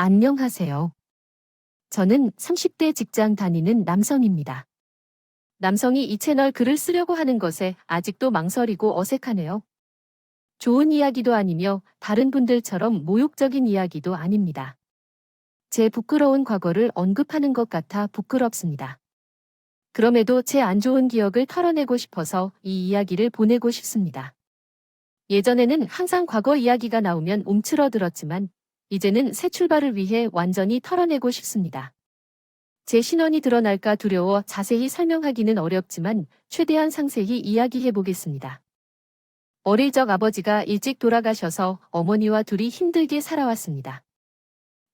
안녕하세요. 저는 30대 직장 다니는 남성입니다. 남성이 이 채널 글을 쓰려고 하는 것에 아직도 망설이고 어색하네요. 좋은 이야기도 아니며 다른 분들처럼 모욕적인 이야기도 아닙니다. 제 부끄러운 과거를 언급하는 것 같아 부끄럽습니다. 그럼에도 제 안 좋은 기억을 털어내고 싶어서 이 이야기를 보내고 싶습니다. 예전에는 항상 과거 이야기가 나오면 움츠러들었지만 이제는 새 출발을 위해 완전히 털어내고 싶습니다. 제 신원이 드러날까 두려워 자세히 설명하기는 어렵지만 최대한 상세히 이야기해 보겠습니다. 어릴 적 아버지가 일찍 돌아가셔서 어머니와 둘이 힘들게 살아왔습니다.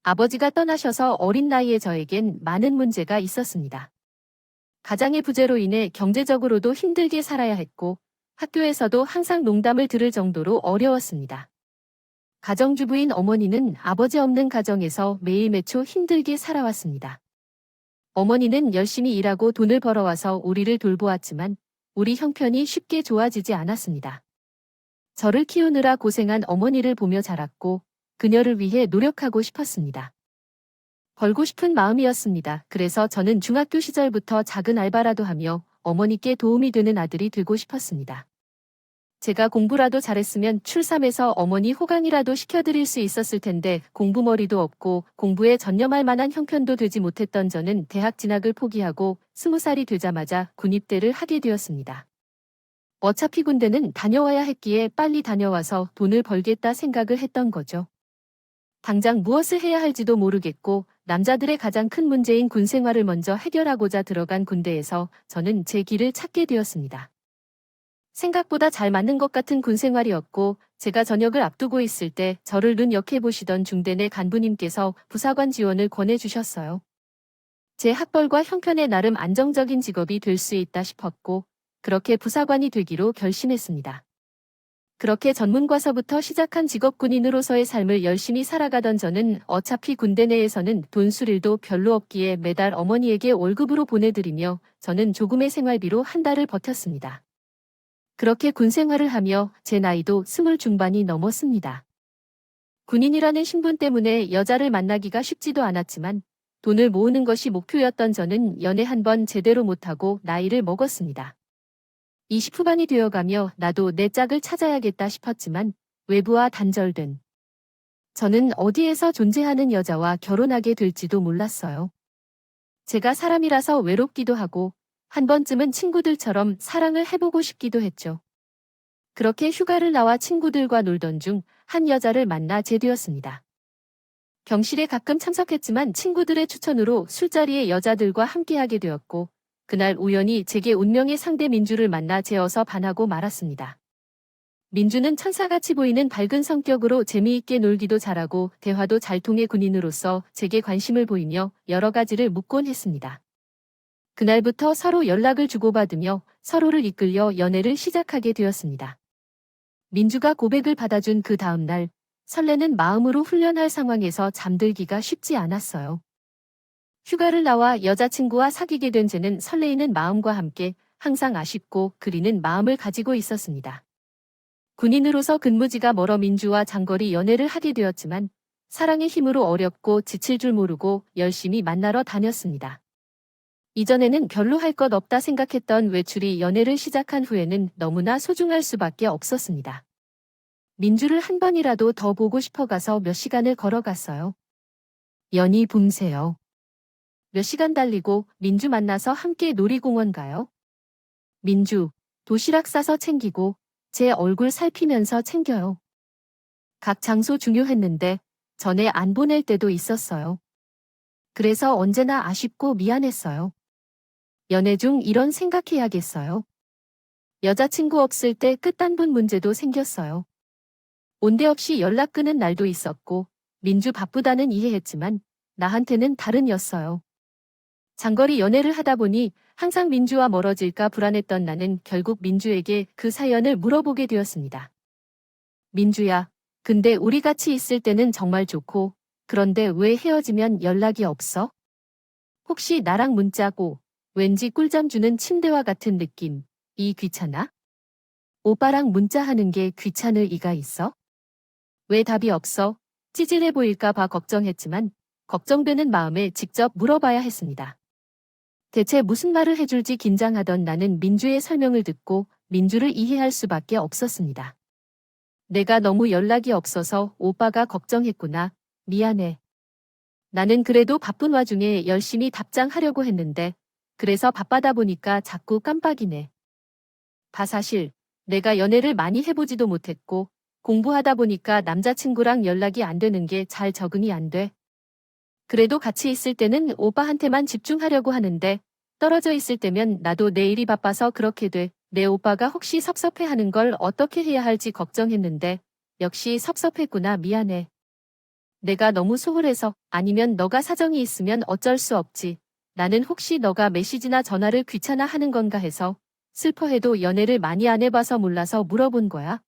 아버지가 떠나셔서 어린 나이에 저에겐 많은 문제가 있었습니다. 가장의 부재로 인해 경제적으로도 힘들게 살아야 했고 학교에서도 항상 농담을 들을 정도로 어려웠습니다. 가정주부인 어머니는 아버지 없는 가정에서 매일 매초 힘들게 살아왔습니다. 어머니는 열심히 일하고 돈을 벌어와서 우리를 돌보았지만 우리 형편이 쉽게 좋아지지 않았습니다. 저를 키우느라 고생한 어머니를 보며 자랐고 그녀를 위해 노력하고 싶었습니다. 벌고 싶은 마음이었습니다. 그래서 저는 중학교 시절부터 작은 알바라도 하며 어머니께 도움이 되는 아들이 되고 싶었습니다. 제가 공부라도 잘했으면 출삼해서 어머니 호강이라도 시켜드릴 수 있었을 텐데 공부머리도 없고 공부에 전념할 만한 형편도 되지 못했던 저는 대학 진학을 포기하고 20살이 되자마자 군입대를 하게 되었습니다. 어차피 군대는 다녀와야 했기에 빨리 다녀와서 돈을 벌겠다 생각을 했던 거죠. 당장 무엇을 해야 할지도 모르겠고 남자들의 가장 큰 문제인 군 생활을 먼저 해결하고자 들어간 군대에서 저는 제 길을 찾게 되었습니다. 생각보다 잘 맞는 것 같은 군 생활이었고 제가 전역을 앞두고 있을 때 저를 눈여겨 보시던 중대 내 간부님께서 부사관 지원을 권해주셨어요. 제 학벌과 형편에 나름 안정적인 직업이 될 수 있다 싶었고 그렇게 부사관이 되기로 결심했습니다. 그렇게 전문과서부터 시작한 직업 군인으로서의 삶을 열심히 살아가던 저는 어차피 군대 내에서는 돈 쓸 일도 별로 없기에 매달 어머니에게 월급으로 보내드리며 저는 조금의 생활비로 한 달을 버텼습니다. 그렇게 군 생활을 하며 제 나이도 20 중반이 넘었습니다. 군인이라는 신분 때문에 여자를 만나기가 쉽지도 않았지만 돈을 모으는 것이 목표였던 저는 연애 한 번 제대로 못하고 나이를 먹었습니다. 20 후반이 되어가며 나도 내 짝을 찾아야겠다 싶었지만 외부와 단절된 저는 어디에서 존재하는 여자와 결혼하게 될지도 몰랐어요. 제가 사람이라서 외롭기도 하고 한 번쯤은 친구들처럼 사랑을 해보고 싶기도 했죠. 그렇게 휴가를 나와 친구들과 놀던 중 한 여자를 만나 제되었습니다. 경실에 가끔 참석했지만 친구들의 추천으로 술자리에 여자들과 함께하게 되었고 그날 우연히 제게 운명의 상대 민주를 만나 제어서 반하고 말았습니다. 민주는 천사같이 보이는 밝은 성격으로 재미있게 놀기도 잘하고 대화도 잘 통해 군인으로서 제게 관심을 보이며 여러 가지를 묻곤 했습니다. 그날부터 서로 연락을 주고받으며 서로를 이끌려 연애를 시작하게 되었습니다. 민주가 고백을 받아준 그 다음 날 설레는 마음으로 훈련할 상황에서 잠들기가 쉽지 않았어요. 휴가를 나와 여자친구와 사귀게 된 쟤는 설레이는 마음과 함께 항상 아쉽고 그리는 마음을 가지고 있었습니다. 군인으로서 근무지가 멀어 민주와 장거리 연애를 하게 되었지만 사랑의 힘으로 어렵고 지칠 줄 모르고 열심히 만나러 다녔습니다. 이전에는 별로 할 것 없다 생각했던 외출이 연애를 시작한 후에는 너무나 소중할 수밖에 없었습니다. 민주를 한 번이라도 더 보고 싶어 가서 몇 시간을 걸어갔어요. 연이 붐새요. 몇 시간 달리고 민주 만나서 함께 놀이공원 가요. 민주, 도시락 싸서 챙기고 제 얼굴 살피면서 챙겨요. 각 장소 중요했는데 전에 안 보낼 때도 있었어요. 그래서 언제나 아쉽고 미안했어요. 연애 중 이런 생각해야겠어요. 여자친구 없을 때 끝단분 문제도 생겼어요. 온데 없이 연락 끊은 날도 있었고 민주 바쁘다는 이해했지만 나한테는 다른 였어요. 장거리 연애를 하다 보니 항상 민주와 멀어질까 불안했던 나는 결국 민주에게 그 사연을 물어보게 되었습니다. 민주야, 근데 우리 같이 있을 때는 정말 좋고 그런데 왜 헤어지면 연락이 없어? 혹시 나랑 문자고 왠지 꿀잠 주는 침대와 같은 느낌, 이 귀찮아? 오빠랑 문자하는 게 귀찮을 이가 있어? 왜 답이 없어? 찌질해 보일까 봐 걱정했지만 걱정되는 마음에 직접 물어봐야 했습니다. 대체 무슨 말을 해줄지 긴장하던 나는 민주의 설명을 듣고 민주를 이해할 수밖에 없었습니다. 내가 너무 연락이 없어서 오빠가 걱정했구나. 미안해. 나는 그래도 바쁜 와중에 열심히 답장하려고 했는데 그래서 바빠다 보니까 자꾸 깜빡이네. 사실 내가 연애를 많이 해보지도 못했고 공부하다 보니까 남자친구랑 연락이 안 되는 게 잘 적응이 안 돼. 그래도 같이 있을 때는 오빠한테만 집중하려고 하는데 떨어져 있을 때면 나도 내 일이 바빠서 그렇게 돼. 내 오빠가 혹시 섭섭해하는 걸 어떻게 해야 할지 걱정했는데 역시 섭섭했구나. 미안해. 내가 너무 소홀해서 아니면 너가 사정이 있으면 어쩔 수 없지. 나는 혹시 너가 메시지나 전화를 귀찮아하는 건가 해서 슬퍼해도 연애를 많이 안 해봐서 몰라서 물어본 거야.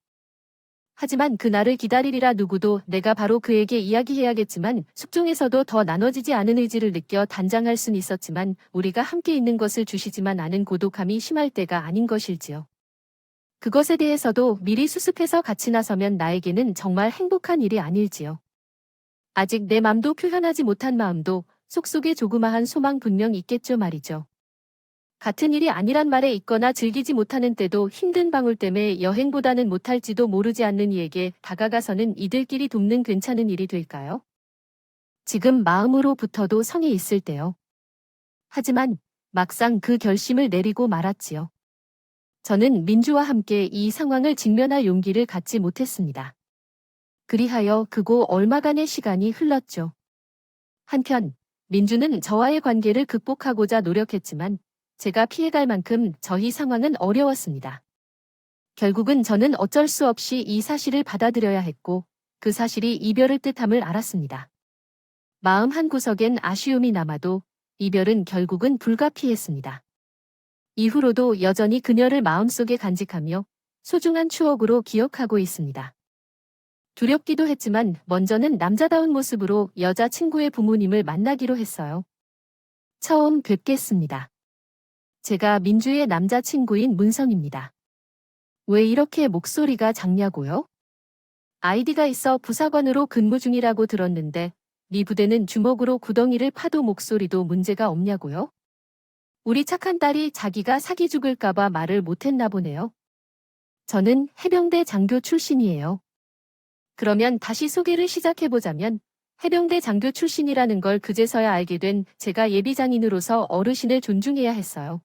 하지만 그날을 기다리리라. 누구도 내가 바로 그에게 이야기해야겠지만 숙중에서도 더 나눠지지 않은 의지를 느껴 단장할 순 있었지만 우리가 함께 있는 것을 주시지만 않은 고독함이 심할 때가 아닌 것일지요. 그것에 대해서도 미리 수습해서 같이 나서면 나에게는 정말 행복한 일이 아닐지요. 아직 내 맘도 표현하지 못한 마음도 속속에 조그마한 소망 분명 있겠죠 말이죠. 같은 일이 아니란 말에 있거나 즐기지 못하는 때도 힘든 방울 때문에 여행보다는 못할지도 모르지 않는 이에게 다가가서는 이들끼리 돕는 괜찮은 일이 될까요? 지금 마음으로부터도 성이 있을 때요. 하지만 막상 그 결심을 내리고 말았지요. 저는 민주와 함께 이 상황을 직면할 용기를 갖지 못했습니다. 그리하여 그고 얼마간의 시간이 흘렀죠. 한편 민주는 저와의 관계를 극복하고자 노력했지만 제가 피해갈 만큼 저희 상황은 어려웠습니다. 결국은 저는 어쩔 수 없이 이 사실을 받아들여야 했고 그 사실이 이별을 뜻함을 알았습니다. 마음 한구석엔 아쉬움이 남아도 이별은 결국은 불가피했습니다. 이후로도 여전히 그녀를 마음속에 간직하며 소중한 추억으로 기억하고 있습니다. 두렵기도 했지만 먼저는 남자다운 모습으로 여자친구의 부모님을 만나기로 했어요. 처음 뵙겠습니다. 제가 민주의 남자친구인 문성입니다. 왜 이렇게 목소리가 작냐고요? 아이디가 있어 부사관으로 근무 중이라고 들었는데 네 부대는 주먹으로 구덩이를 파도 목소리도 문제가 없냐고요? 우리 착한 딸이 자기가 사기 죽을까봐 말을 못했나 보네요. 저는 해병대 장교 출신이에요. 그러면 다시 소개를 시작해보자면 해병대 장교 출신이라는 걸 그제서야 알게 된 제가 예비장인으로서 어르신을 존중해야 했어요.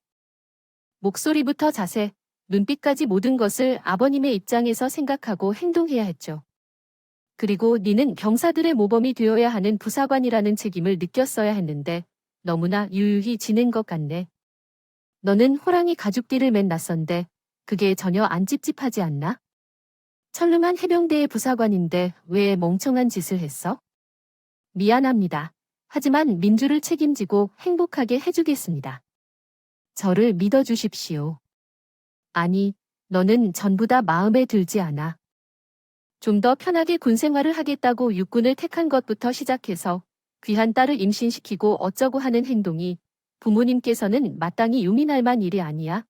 목소리부터 자세, 눈빛까지 모든 것을 아버님의 입장에서 생각하고 행동해야 했죠. 그리고 니는 병사들의 모범이 되어야 하는 부사관이라는 책임을 느꼈어야 했는데 너무나 유유히 지낸 것 같네. 너는 호랑이 가죽띠를 맨 낯선데 그게 전혀 안 찝찝하지 않나? 철름한 해병대의 부사관인데 왜 멍청한 짓을 했어? 미안합니다. 하지만 민주를 책임지고 행복하게 해주겠습니다. 저를 믿어주십시오. 아니, 너는 전부 다 마음에 들지 않아. 좀 더 편하게 군 생활을 하겠다고 육군을 택한 것부터 시작해서 귀한 딸을 임신시키고 어쩌고 하는 행동이 부모님께서는 마땅히 용인할 만 일이 아니야.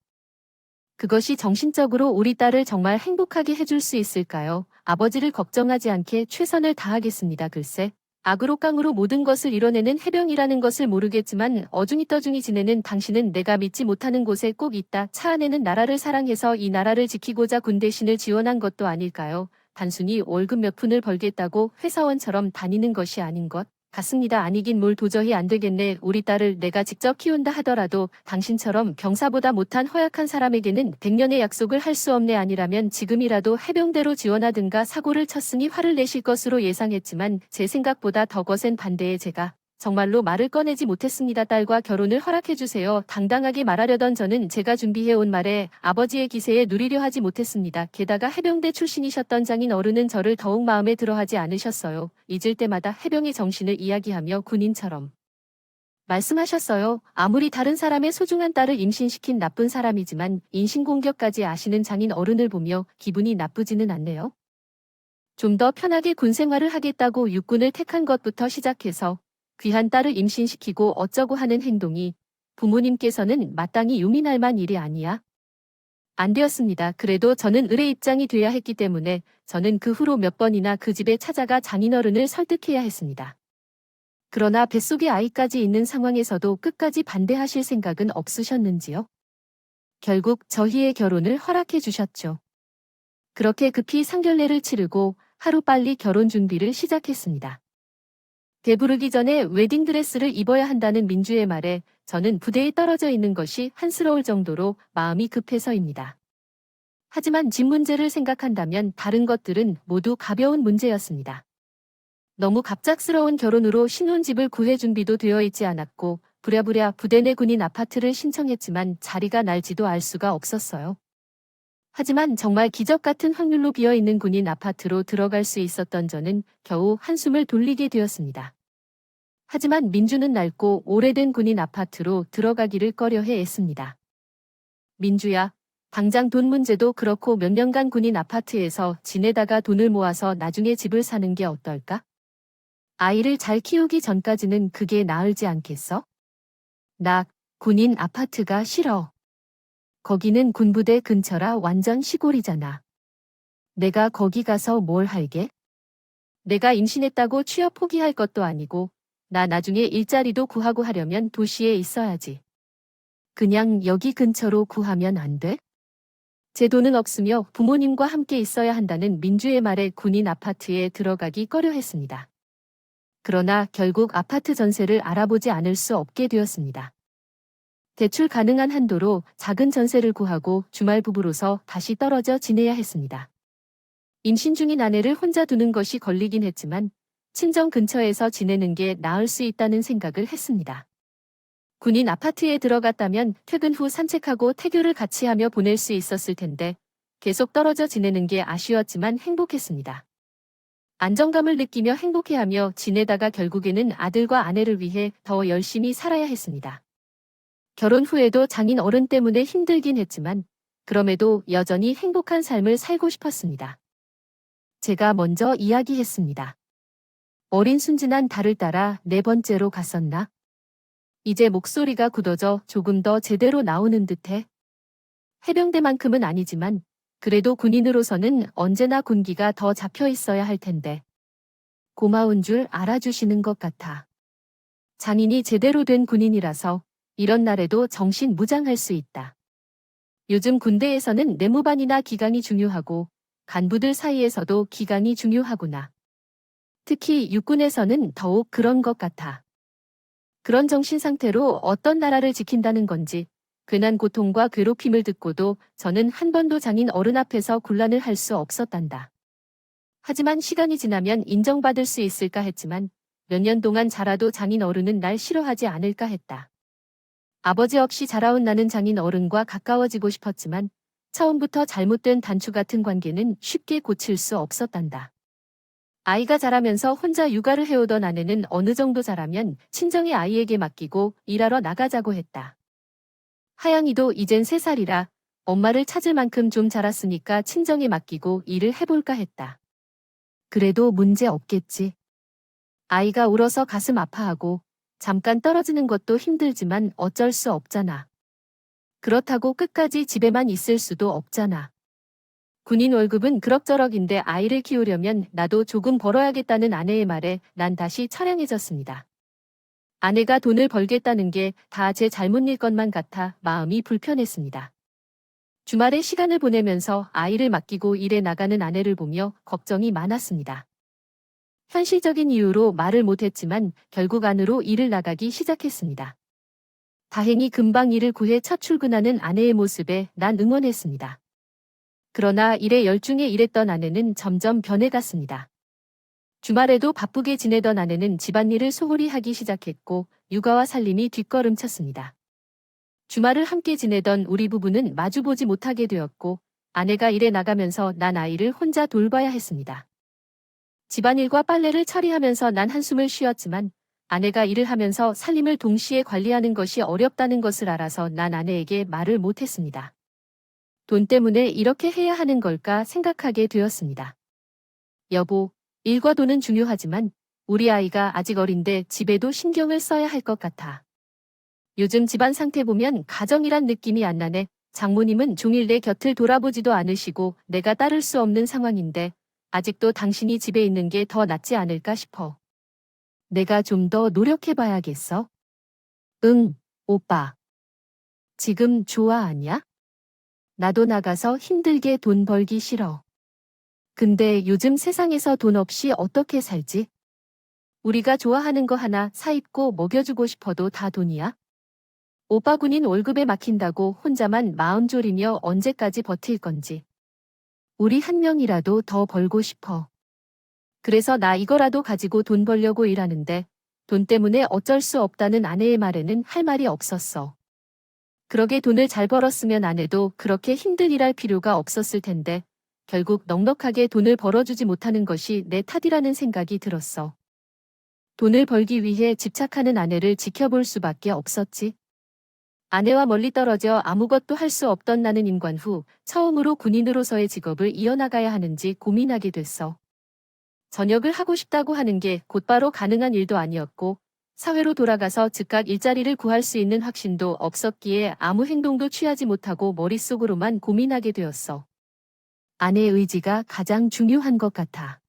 그것이 정신적으로 우리 딸을 정말 행복하게 해줄 수 있을까요? 아버지를 걱정하지 않게 최선을 다하겠습니다. 글쎄. 악으로 깡으로 모든 것을 이뤄내는 해병이라는 것을 모르겠지만 어중이떠중이 지내는 당신은 내가 믿지 못하는 곳에 꼭 있다. 차 안에는 나라를 사랑해서 이 나라를 지키고자 군 대신을 지원한 것도 아닐까요? 단순히 월급 몇 푼을 벌겠다고 회사원처럼 다니는 것이 아닌 것 같습니다. 아니긴 뭘 도저히 안 되겠네. 우리 딸을 내가 직접 키운다 하더라도 당신처럼 병사보다 못한 허약한 사람에게는 100년의 약속을 할 수 없네. 아니라면 지금이라도 해병대로 지원하든가 사고를 쳤으니 화를 내실 것으로 예상했지만 제 생각보다 더 거센 반대에 제가 정말로 말을 꺼내지 못했습니다. 딸과 결혼을 허락해주세요. 당당하게 말하려던 저는 제가 준비해온 말에 아버지의 기세에 누리려 하지 못했습니다. 게다가 해병대 출신이셨던 장인 어른은 저를 더욱 마음에 들어하지 않으셨어요. 잊을 때마다 해병의 정신을 이야기하며 군인처럼 말씀하셨어요. 아무리 다른 사람의 소중한 딸을 임신시킨 나쁜 사람이지만 인신공격까지 아시는 장인 어른을 보며 기분이 나쁘지는 않네요. 좀 더 편하게 군 생활을 하겠다고 육군을 택한 것부터 시작해서 귀한 딸을 임신시키고 어쩌고 하는 행동이 부모님께서는 마땅히 용인할 만 일이 아니야. 안 되었습니다. 그래도 저는 을의 입장이 돼야 했기 때문에 저는 그 후로 몇 번이나 그 집에 찾아가 장인어른을 설득해야 했습니다. 그러나 뱃속에 아이까지 있는 상황에서도 끝까지 반대하실 생각은 없으셨는지요? 결국 저희의 결혼을 허락해 주셨죠. 그렇게 급히 상견례를 치르고 하루빨리 결혼 준비를 시작했습니다. 배부르기 전에 웨딩드레스를 입어야 한다는 민주의 말에 저는 부대에 떨어져 있는 것이 한스러울 정도로 마음이 급해서입니다. 하지만 집 문제를 생각한다면 다른 것들은 모두 가벼운 문제였습니다. 너무 갑작스러운 결혼으로 신혼집을 구할 준비도 되어 있지 않았고 부랴부랴 부대 내 군인 아파트를 신청했지만 자리가 날지도 알 수가 없었어요. 하지만 정말 기적 같은 확률로 비어있는 군인 아파트로 들어갈 수 있었던 저는 겨우 한숨을 돌리게 되었습니다. 하지만 민주는 낡고 오래된 군인 아파트로 들어가기를 꺼려해 애씁니다. 민주야, 당장 돈 문제도 그렇고 몇 년간 군인 아파트에서 지내다가 돈을 모아서 나중에 집을 사는 게 어떨까? 아이를 잘 키우기 전까지는 그게 나을지 않겠어? 나 군인 아파트가 싫어. 거기는 군부대 근처라 완전 시골이잖아. 내가 거기 가서 뭘 할게? 내가 임신했다고 취업 포기할 것도 아니고 나 나중에 일자리도 구하고 하려면 도시에 있어야지. 그냥 여기 근처로 구하면 안 돼? 제 돈은 없으며 부모님과 함께 있어야 한다는 민주의 말에 군인 아파트에 들어가기 꺼려했습니다. 그러나 결국 아파트 전세를 알아보지 않을 수 없게 되었습니다. 대출 가능한 한도로 작은 전세를 구하고 주말 부부로서 다시 떨어져 지내야 했습니다. 임신 중인 아내를 혼자 두는 것이 걸리긴 했지만 친정 근처에서 지내는 게 나을 수 있다는 생각을 했습니다. 군인 아파트에 들어갔다면 퇴근 후 산책하고 태교를 같이 하며 보낼 수 있었을 텐데 계속 떨어져 지내는 게 아쉬웠지만 행복했습니다. 안정감을 느끼며 행복해하며 지내다가 결국에는 아들과 아내를 위해 더 열심히 살아야 했습니다. 결혼 후에도 장인 어른 때문에 힘들긴 했지만 그럼에도 여전히 행복한 삶을 살고 싶었습니다. 제가 먼저 이야기했습니다. 어린 순진한 달을 따라 네 번째로 갔었나? 이제 목소리가 굳어져 조금 더 제대로 나오는 듯해. 해병대만큼은 아니지만 그래도 군인으로서는 언제나 군기가 더 잡혀 있어야 할 텐데. 고마운 줄 알아주시는 것 같아. 장인이 제대로 된 군인이라서 이런 날에도 정신무장할 수 있다. 요즘 군대에서는 내무반이나 기강이 중요하고 간부들 사이에서도 기강이 중요하구나. 특히 육군에서는 더욱 그런 것 같아. 그런 정신 상태로 어떤 나라를 지킨다는 건지 괜한 고통과 괴롭힘을 듣고도 저는 한 번도 장인 어른 앞에서 곤란을 할 수 없었단다. 하지만 시간이 지나면 인정받을 수 있을까 했지만 몇 년 동안 자라도 장인 어른은 날 싫어하지 않을까 했다. 아버지 없이 자라온 나는 장인 어른과 가까워지고 싶었지만 처음부터 잘못된 단추 같은 관계는 쉽게 고칠 수 없었단다. 아이가 자라면서 혼자 육아를 해오던 아내는 어느 정도 자라면 친정의 아이에게 맡기고 일하러 나가자고 했다. 하영이도 이젠 3살이라 엄마를 찾을 만큼 좀 자랐으니까 친정에 맡기고 일을 해볼까 했다. 그래도 문제 없겠지. 아이가 울어서 가슴 아파하고 잠깐 떨어지는 것도 힘들지만 어쩔 수 없잖아. 그렇다고 끝까지 집에만 있을 수도 없잖아. 군인 월급은 그럭저럭인데 아이를 키우려면 나도 조금 벌어야겠다는 아내의 말에 난 다시 처량해졌습니다. 아내가 돈을 벌겠다는 게 다 제 잘못일 것만 같아 마음이 불편했습니다. 주말에 시간을 보내면서 아이를 맡기고 일에 나가는 아내를 보며 걱정이 많았습니다. 현실적인 이유로 말을 못했지만 결국 안으로 일을 나가기 시작했습니다. 다행히 금방 일을 구해 첫 출근하는 아내의 모습에 난 응원했습니다. 그러나 일에 열중해 일했던 아내는 점점 변해갔습니다. 주말에도 바쁘게 지내던 아내는 집안일을 소홀히 하기 시작했고 육아와 살림이 뒷걸음쳤습니다. 주말을 함께 지내던 우리 부부는 마주보지 못하게 되었고 아내가 일에 나가면서 난 아이를 혼자 돌봐야 했습니다. 집안일과 빨래를 처리하면서 난 한숨을 쉬었지만 아내가 일을 하면서 살림을 동시에 관리하는 것이 어렵다는 것을 알아서 난 아내에게 말을 못했습니다. 돈 때문에 이렇게 해야 하는 걸까 생각하게 되었습니다. 여보, 일과 돈은 중요하지만 우리 아이가 아직 어린데 집에도 신경을 써야 할 것 같아. 요즘 집안 상태 보면 가정이란 느낌이 안 나네. 장모님은 종일 내 곁을 돌아보지도 않으시고 내가 따를 수 없는 상황인데 아직도 당신이 집에 있는 게 더 낫지 않을까 싶어. 내가 좀 더 노력해봐야겠어. 응, 오빠. 지금 좋아하냐? 나도 나가서 힘들게 돈 벌기 싫어. 근데 요즘 세상에서 돈 없이 어떻게 살지? 우리가 좋아하는 거 하나 사입고 먹여주고 싶어도 다 돈이야? 오빠 군인 월급에 막힌다고 혼자만 마음 졸이며 언제까지 버틸 건지. 우리 한 명이라도 더 벌고 싶어. 그래서 나 이거라도 가지고 돈 벌려고 일하는데 돈 때문에 어쩔 수 없다는 아내의 말에는 할 말이 없었어. 그러게 돈을 잘 벌었으면 아내도 그렇게 힘든 일할 필요가 없었을 텐데 결국 넉넉하게 돈을 벌어주지 못하는 것이 내 탓이라는 생각이 들었어. 돈을 벌기 위해 집착하는 아내를 지켜볼 수밖에 없었지. 아내와 멀리 떨어져 아무것도 할 수 없던 나는 임관 후 처음으로 군인으로서의 직업을 이어나가야 하는지 고민하게 됐어. 전역을 하고 싶다고 하는 게 곧바로 가능한 일도 아니었고 사회로 돌아가서 즉각 일자리를 구할 수 있는 확신도 없었기에 아무 행동도 취하지 못하고 머릿속으로만 고민하게 되었어. 아내의 의지가 가장 중요한 것 같아.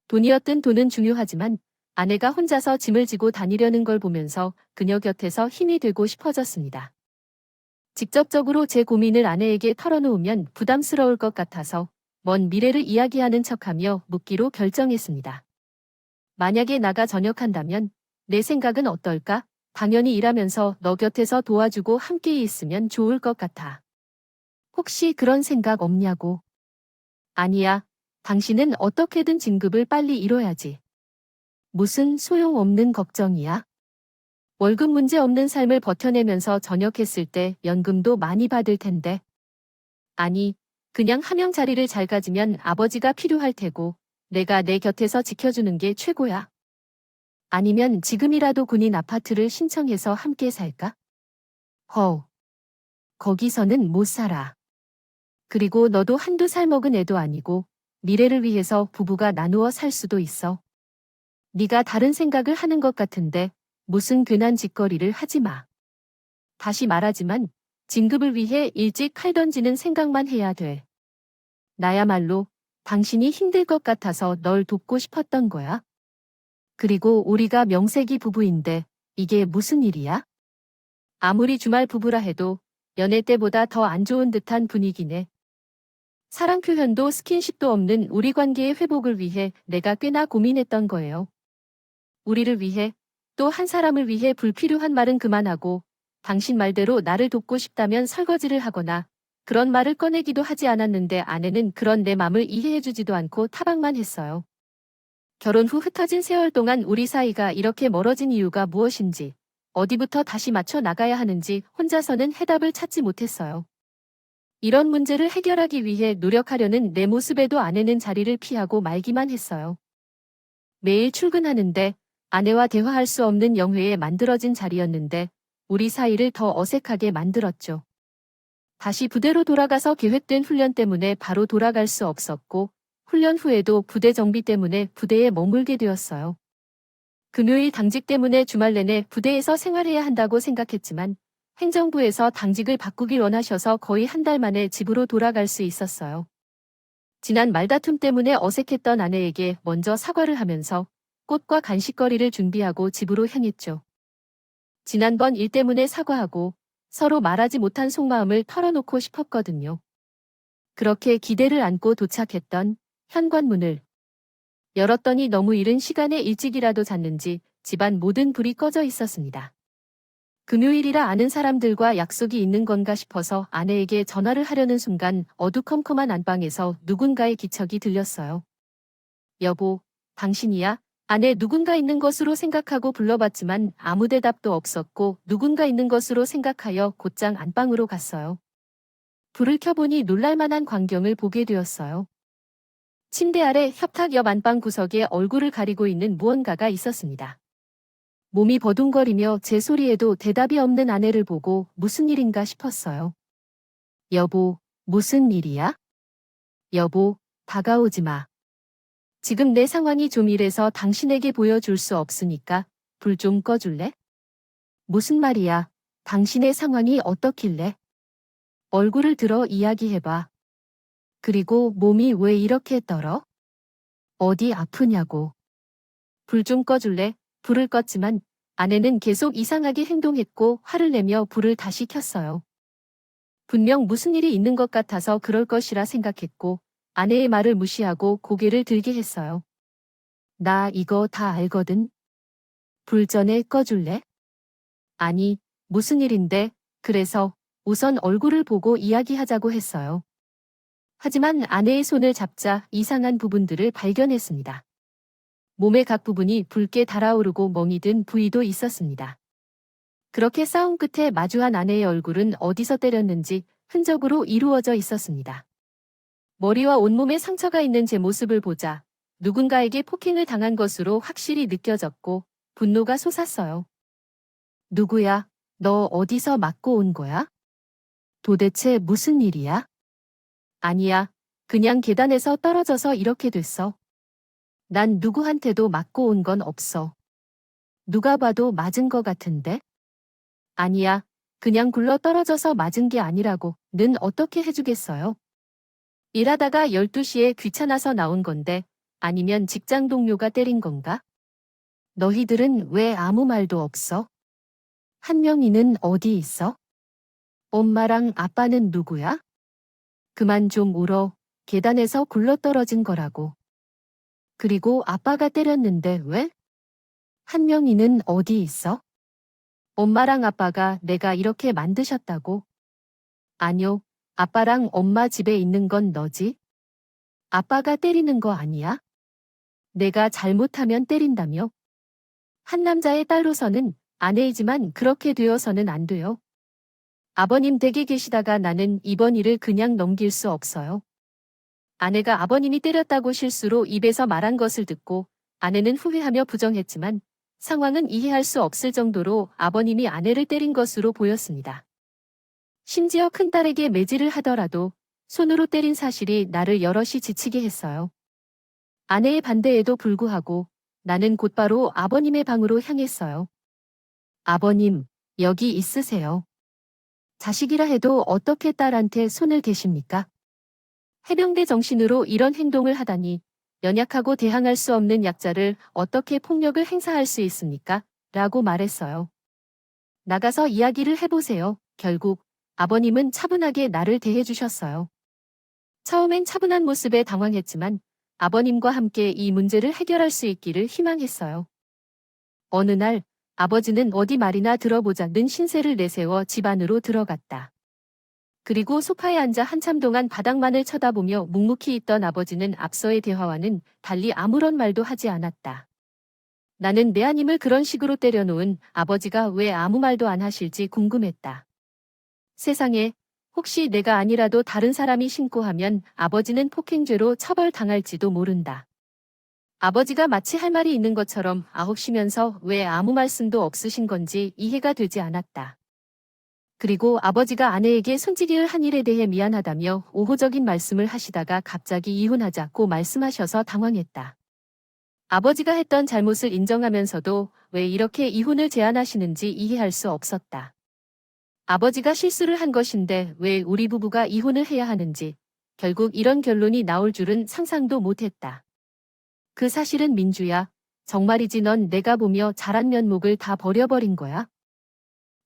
돈이었든 돈은 중요하지만 아내가 혼자서 짐을 지고 다니려는 걸 보면서 그녀 곁에서 힘이 되고 싶어졌습니다. 직접적으로 제 고민을 아내에게 털어놓으면 부담스러울 것 같아서 먼 미래를 이야기하는 척하며 묻기로 결정했습니다. 만약에 나가 전역한다면 내 생각은 어떨까? 당연히 일하면서 너 곁에서 도와주고 함께 있으면 좋을 것 같아. 혹시 그런 생각 없냐고? 아니야. 당신은 어떻게든 진급을 빨리 이뤄야지. 무슨 소용없는 걱정이야? 월급 문제 없는 삶을 버텨내면서 전역했을 때 연금도 많이 받을 텐데. 아니, 그냥 함영 자리를 잘 가지면 아버지가 필요할 테고 내가 내 곁에서 지켜주는 게 최고야. 아니면 지금이라도 군인 아파트를 신청해서 함께 살까? 거기서는 못 살아. 그리고 너도 한두 살 먹은 애도 아니고 미래를 위해서 부부가 나누어 살 수도 있어. 네가 다른 생각을 하는 것 같은데 무슨 괜한 짓거리를 하지 마. 다시 말하지만 진급을 위해 일찍 칼 던지는 생각만 해야 돼. 나야말로 당신이 힘들 것 같아서 널 돕고 싶었던 거야. 그리고 우리가 명색이 부부인데 이게 무슨 일이야? 아무리 주말 부부라 해도 연애 때보다 더 안 좋은 듯한 분위기네. 사랑 표현도 스킨십도 없는 우리 관계의 회복을 위해 내가 꽤나 고민했던 거예요. 우리를 위해, 또 한 사람을 위해 불필요한 말은 그만하고 당신 말대로 나를 돕고 싶다면 설거지를 하거나 그런 말을 꺼내기도 하지 않았는데 아내는 그런 내 맘을 이해해주지도 않고 타박만 했어요. 결혼 후 흩어진 세월 동안 우리 사이가 이렇게 멀어진 이유가 무엇인지, 어디부터 다시 맞춰 나가야 하는지 혼자서는 해답을 찾지 못했어요. 이런 문제를 해결하기 위해 노력하려는 내 모습에도 아내는 자리를 피하고 말기만 했어요. 매일 출근하는데 아내와 대화할 수 없는 영회에 만들어진 자리였는데 우리 사이를 더 어색하게 만들었죠. 다시 부대로 돌아가서 계획된 훈련 때문에 바로 돌아갈 수 없었고 훈련 후에도 부대 정비 때문에 부대에 머물게 되었어요. 금요일 당직 때문에 주말 내내 부대에서 생활해야 한다고 생각했지만 행정부에서 당직을 바꾸길 원하셔서 거의 한 달 만에 집으로 돌아갈 수 있었어요. 지난 말다툼 때문에 어색했던 아내에게 먼저 사과를 하면서 꽃과 간식거리를 준비하고 집으로 향했죠. 지난번 일 때문에 사과하고 서로 말하지 못한 속마음을 털어놓고 싶었거든요. 그렇게 기대를 안고 도착했던 현관문을 열었더니 너무 이른 시간에 일찍이라도 잤는지 집안 모든 불이 꺼져 있었습니다. 금요일이라 아는 사람들과 약속이 있는 건가 싶어서 아내에게 전화를 하려는 순간 어두컴컴한 안방에서 누군가의 기척이 들렸어요. 여보, 당신이야? 안에 누군가 있는 것으로 생각하고 불러봤지만 아무 대답도 없었고 누군가 있는 것으로 생각하여 곧장 안방으로 갔어요. 불을 켜보니 놀랄만한 광경을 보게 되었어요. 침대 아래 협탁 옆 안방 구석에 얼굴을 가리고 있는 무언가가 있었습니다. 몸이 버둥거리며 제 소리에도 대답이 없는 아내를 보고 무슨 일인가 싶었어요. 여보, 무슨 일이야? 여보, 다가오지 마. 지금 내 상황이 좀 이래서 당신에게 보여줄 수 없으니까 불 좀 꺼줄래? 무슨 말이야? 당신의 상황이 어떻길래? 얼굴을 들어 이야기해봐. 그리고 몸이 왜 이렇게 떨어? 어디 아프냐고. 불 좀 꺼줄래? 불을 껐지만 아내는 계속 이상하게 행동했고 화를 내며 불을 다시 켰어요. 분명 무슨 일이 있는 것 같아서 그럴 것이라 생각했고 아내의 말을 무시하고 고개를 들게 했어요. 나 이거 다 알거든. 불 전에 꺼줄래? 아니, 무슨 일인데? 그래서 우선 얼굴을 보고 이야기하자고 했어요. 하지만 아내의 손을 잡자 이상한 부분들을 발견했습니다. 몸의 각 부분이 붉게 달아오르고 멍이 든 부위도 있었습니다. 그렇게 싸움 끝에 마주한 아내의 얼굴은 어디서 때렸는지 흔적으로 이루어져 있었습니다. 머리와 온몸에 상처가 있는 제 모습을 보자 누군가에게 폭행을 당한 것으로 확실히 느껴졌고 분노가 솟았어요. 누구야? 너 어디서 맞고 온 거야? 도대체 무슨 일이야? 아니야. 그냥 계단에서 떨어져서 이렇게 됐어. 난 누구한테도 맞고 온 건 없어. 누가 봐도 맞은 거 같은데? 아니야. 그냥 굴러 떨어져서 맞은 게 아니라고. 는 어떻게 해주겠어요? 일하다가 12시에 귀찮아서 나온 건데 아니면 직장 동료가 때린 건가? 너희들은 왜 아무 말도 없어? 한명이는 어디 있어? 엄마랑 아빠는 누구야? 그만 좀 울어. 계단에서 굴러떨어진 거라고. 그리고 아빠가 때렸는데 왜? 한명이는 어디 있어? 엄마랑 아빠가 내가 이렇게 만드셨다고? 아뇨. 아빠랑 엄마 집에 있는 건 너지? 아빠가 때리는 거 아니야? 내가 잘못하면 때린다며? 한 남자의 딸로서는 아내이지만 그렇게 되어서는 안 돼요. 아버님 댁에 계시다가 나는 이번 일을 그냥 넘길 수 없어요. 아내가 아버님이 때렸다고 실수로 입에서 말한 것을 듣고 아내는 후회하며 부정했지만 상황은 이해할 수 없을 정도로 아버님이 아내를 때린 것으로 보였습니다. 심지어 큰딸에게 매질을 하더라도 손으로 때린 사실이 나를 여럿이 지치게 했어요. 아내의 반대에도 불구하고 나는 곧바로 아버님의 방으로 향했어요. 아버님, 여기 있으세요. 자식이라 해도 어떻게 딸한테 손을 대십니까? 해병대 정신으로 이런 행동을 하다니 연약하고 대항할 수 없는 약자를 어떻게 폭력을 행사할 수 있습니까? 라고 말했어요. 나가서 이야기를 해보세요. 결국 아버님은 차분하게 나를 대해주셨어요. 처음엔 차분한 모습에 당황했지만 아버님과 함께 이 문제를 해결할 수 있기를 희망했어요. 어느 날 아버지는 어디 말이나 들어보자는 신세를 내세워 집 안으로 들어갔다. 그리고 소파에 앉아 한참 동안 바닥만을 쳐다보며 묵묵히 있던 아버지는 앞서의 대화와는 달리 아무런 말도 하지 않았다. 나는 내 아님을 그런 식으로 때려놓은 아버지가 왜 아무 말도 안 하실지 궁금했다. 세상에, 혹시 내가 아니라도 다른 사람이 신고하면 아버지는 폭행죄로 처벌당할지도 모른다. 아버지가 마치 할 말이 있는 것처럼 아홉시면서 왜 아무 말씀도 없으신 건지 이해가 되지 않았다. 그리고 아버지가 아내에게 손찌개를 한 일에 대해 미안하다며 오호적인 말씀을 하시다가 갑자기 이혼하자고 말씀하셔서 당황했다. 아버지가 했던 잘못을 인정하면서도 왜 이렇게 이혼을 제안하시는지 이해할 수 없었다. 아버지가 실수를 한 것인데 왜 우리 부부가 이혼을 해야 하는지 결국 이런 결론이 나올 줄은 상상도 못했다. 그 사실은 민주야. 정말이지 넌 내가 보며 자란 면목을 다 버려버린 거야?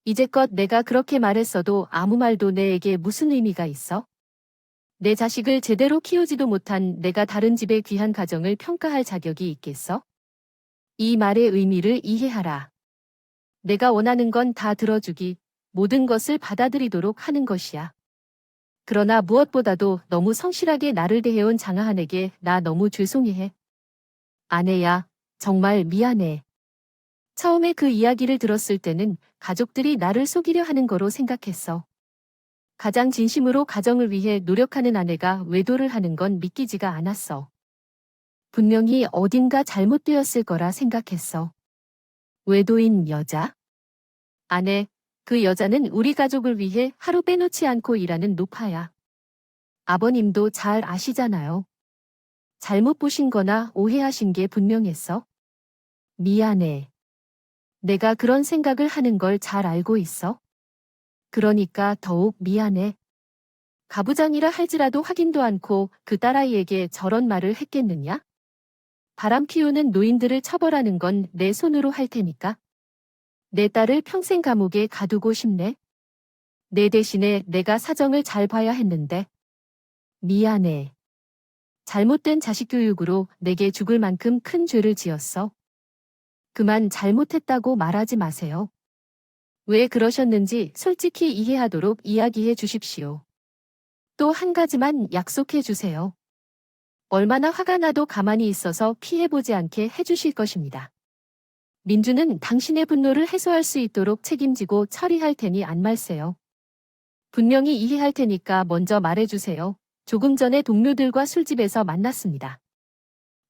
이제껏 내가 그렇게 말했어도 아무 말도 내에게 무슨 의미가 있어? 내 자식을 제대로 키우지도 못한 내가 다른 집의 귀한 가정을 평가할 자격이 있겠어? 이 말의 의미를 이해하라. 내가 원하는 건 다 들어주기, 모든 것을 받아들이도록 하는 것이야. 그러나 무엇보다도 너무 성실하게 나를 대해온 장하한에게 나 너무 죄송해. 아내야, 정말 미안해. 처음에 그 이야기를 들었을 때는 가족들이 나를 속이려 하는 거로 생각했어. 가장 진심으로 가정을 위해 노력하는 아내가 외도를 하는 건 믿기지가 않았어. 분명히 어딘가 잘못되었을 거라 생각했어. 외도인 여자? 아내, 그 여자는 우리 가족을 위해 하루 빼놓지 않고 일하는 노파야. 아버님도 잘 아시잖아요. 잘못 보신 거나 오해하신 게 분명했어. 미안해. 내가 그런 생각을 하는 걸 잘 알고 있어. 그러니까 더욱 미안해. 가부장이라 할지라도 확인도 않고 그 딸아이에게 저런 말을 했겠느냐? 바람 피우는 노인들을 처벌하는 건 내 손으로 할 테니까. 내 딸을 평생 감옥에 가두고 싶네. 내 대신에 내가 사정을 잘 봐야 했는데. 미안해. 잘못된 자식 교육으로 내게 죽을 만큼 큰 죄를 지었어. 그만 잘못했다고 말하지 마세요. 왜 그러셨는지 솔직히 이해하도록 이야기해 주십시오. 또 한 가지만 약속해 주세요. 얼마나 화가 나도 가만히 있어서 피해보지 않게 해주실 것입니다. 민주는 당신의 분노를 해소할 수 있도록 책임지고 처리할 테니 안 말세요. 분명히 이해할 테니까 먼저 말해주세요. 조금 전에 동료들과 술집에서 만났습니다.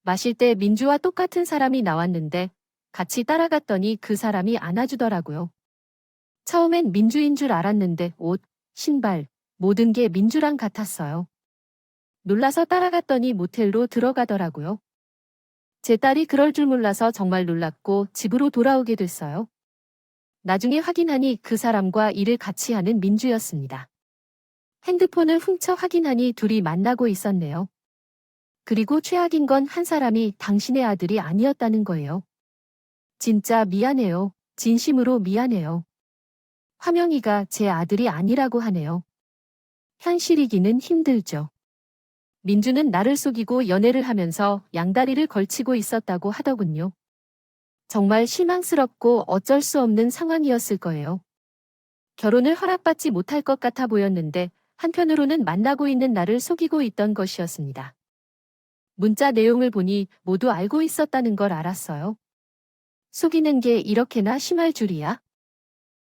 마실 때 민주와 똑같은 사람이 나왔는데 같이 따라갔더니 그 사람이 안아주더라고요. 처음엔 민주인 줄 알았는데 옷, 신발, 모든 게 민주랑 같았어요. 놀라서 따라갔더니 모텔로 들어가더라고요. 제 딸이 그럴 줄 몰라서 정말 놀랐고 집으로 돌아오게 됐어요. 나중에 확인하니 그 사람과 일을 같이 하는 민주였습니다. 핸드폰을 훔쳐 확인하니 둘이 만나고 있었네요. 그리고 최악인 건 한 사람이 당신의 아들이 아니었다는 거예요. 진짜 미안해요. 진심으로 미안해요. 화명이가 제 아들이 아니라고 하네요. 현실이기는 힘들죠. 민주는 나를 속이고 연애를 하면서 양다리를 걸치고 있었다고 하더군요. 정말 실망스럽고 어쩔 수 없는 상황이었을 거예요. 결혼을 허락받지 못할 것 같아 보였는데 한편으로는 만나고 있는 나를 속이고 있던 것이었습니다. 문자 내용을 보니 모두 알고 있었다는 걸 알았어요. 속이는 게 이렇게나 심할 줄이야?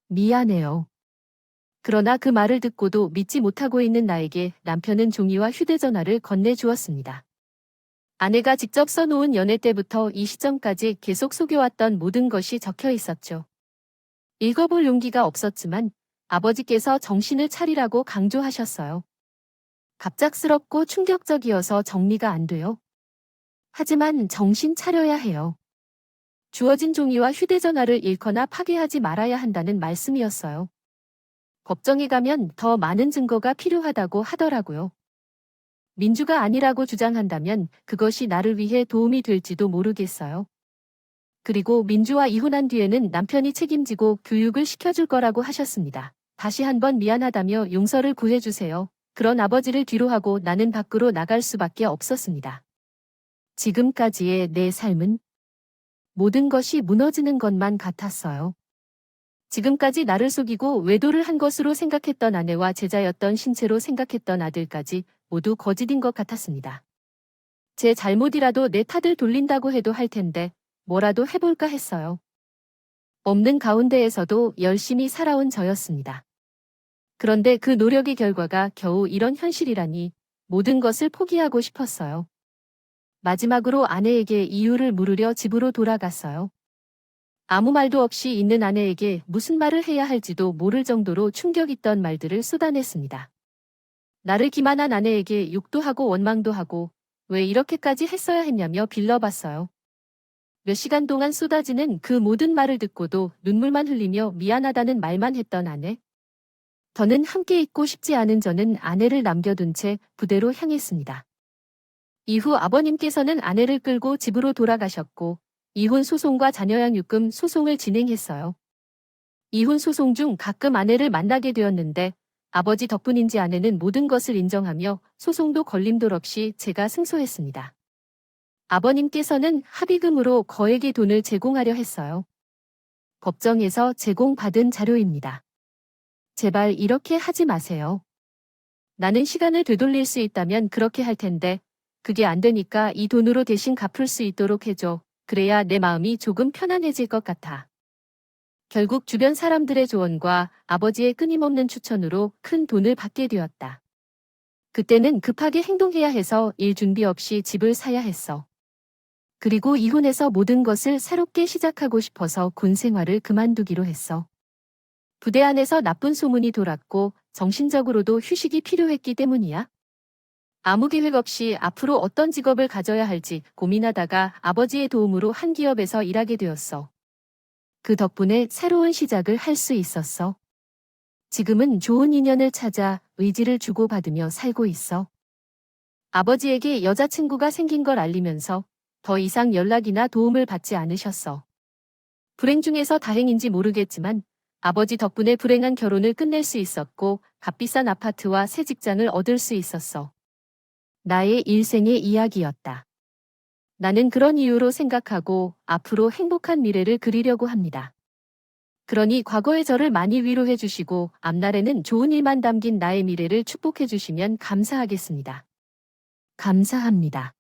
미안해요. 그러나 그 말을 듣고도 믿지 못하고 있는 나에게 남편은 종이와 휴대전화를 건네주었습니다. 아내가 직접 써놓은 연애 때부터 이 시점까지 계속 속여왔던 모든 것이 적혀 있었죠. 읽어볼 용기가 없었지만 아버지께서 정신을 차리라고 강조하셨어요. 갑작스럽고 충격적이어서 정리가 안 돼요. 하지만 정신 차려야 해요. 주어진 종이와 휴대전화를 잃거나 파괴하지 말아야 한다는 말씀이었어요. 법정에 가면 더 많은 증거가 필요하다고 하더라고요. 민주가 아니라고 주장한다면 그것이 나를 위해 도움이 될지도 모르겠어요. 그리고 민주와 이혼한 뒤에는 남편이 책임지고 교육을 시켜줄 거라고 하셨습니다. 다시 한번 미안하다며 용서를 구해주세요. 그런 아버지를 뒤로하고 나는 밖으로 나갈 수밖에 없었습니다. 지금까지의 내 삶은 모든 것이 무너지는 것만 같았어요. 지금까지 나를 속이고 외도를 한 것으로 생각했던 아내와 제자였던 신체로 생각했던 아들까지 모두 거짓인 것 같았습니다. 제 잘못이라도 내 탓을 돌린다고 해도 할 텐데 뭐라도 해볼까 했어요. 없는 가운데에서도 열심히 살아온 저였습니다. 그런데 그 노력의 결과가 겨우 이런 현실이라니 모든 것을 포기하고 싶었어요. 마지막으로 아내에게 이유를 물으려 집으로 돌아갔어요. 아무 말도 없이 있는 아내에게 무슨 말을 해야 할지도 모를 정도로 충격 있던 말들을 쏟아냈습니다. 나를 기만한 아내에게 욕도 하고 원망도 하고 왜 이렇게까지 했어야 했냐며 빌려봤어요. 몇 시간 동안 쏟아지는 그 모든 말을 듣고도 눈물만 흘리며 미안하다는 말만 했던 아내. 더는 함께 있고 싶지 않은 저는 아내를 남겨둔 채 부대로 향했습니다. 이후 아버님께서는 아내를 끌고 집으로 돌아가셨고 이혼 소송과 자녀양육금 소송을 진행했어요. 이혼 소송 중 가끔 아내를 만나게 되었는데 아버지 덕분인지 아내는 모든 것을 인정하며 소송도 걸림돌 없이 제가 승소했습니다. 아버님께서는 합의금으로 거액의 돈을 제공하려 했어요. 법정에서 제공받은 자료입니다. 제발 이렇게 하지 마세요. 나는 시간을 되돌릴 수 있다면 그렇게 할 텐데 그게 안 되니까 이 돈으로 대신 갚을 수 있도록 해줘. 그래야 내 마음이 조금 편안해질 것 같아. 결국 주변 사람들의 조언과 아버지의 끊임없는 추천으로 큰 돈을 받게 되었다. 그때는 급하게 행동해야 해서 일 준비 없이 집을 사야 했어. 그리고 이혼해서 모든 것을 새롭게 시작하고 싶어서 군 생활을 그만두기로 했어. 부대 안에서 나쁜 소문이 돌았고 정신적으로도 휴식이 필요했기 때문이야. 아무 계획 없이 앞으로 어떤 직업을 가져야 할지 고민하다가 아버지의 도움으로 한 기업에서 일하게 되었어. 그 덕분에 새로운 시작을 할 수 있었어. 지금은 좋은 인연을 찾아 의지를 주고받으며 살고 있어. 아버지에게 여자친구가 생긴 걸 알리면서 더 이상 연락이나 도움을 받지 않으셨어. 불행 중에서 다행인지 모르겠지만 아버지 덕분에 불행한 결혼을 끝낼 수 있었고 값비싼 아파트와 새 직장을 얻을 수 있었어. 나의 일생의 이야기였다. 나는 그런 이유로 생각하고 앞으로 행복한 미래를 그리려고 합니다. 그러니 과거의 저를 많이 위로해 주시고 앞날에는 좋은 일만 담긴 나의 미래를 축복해 주시면 감사하겠습니다. 감사합니다.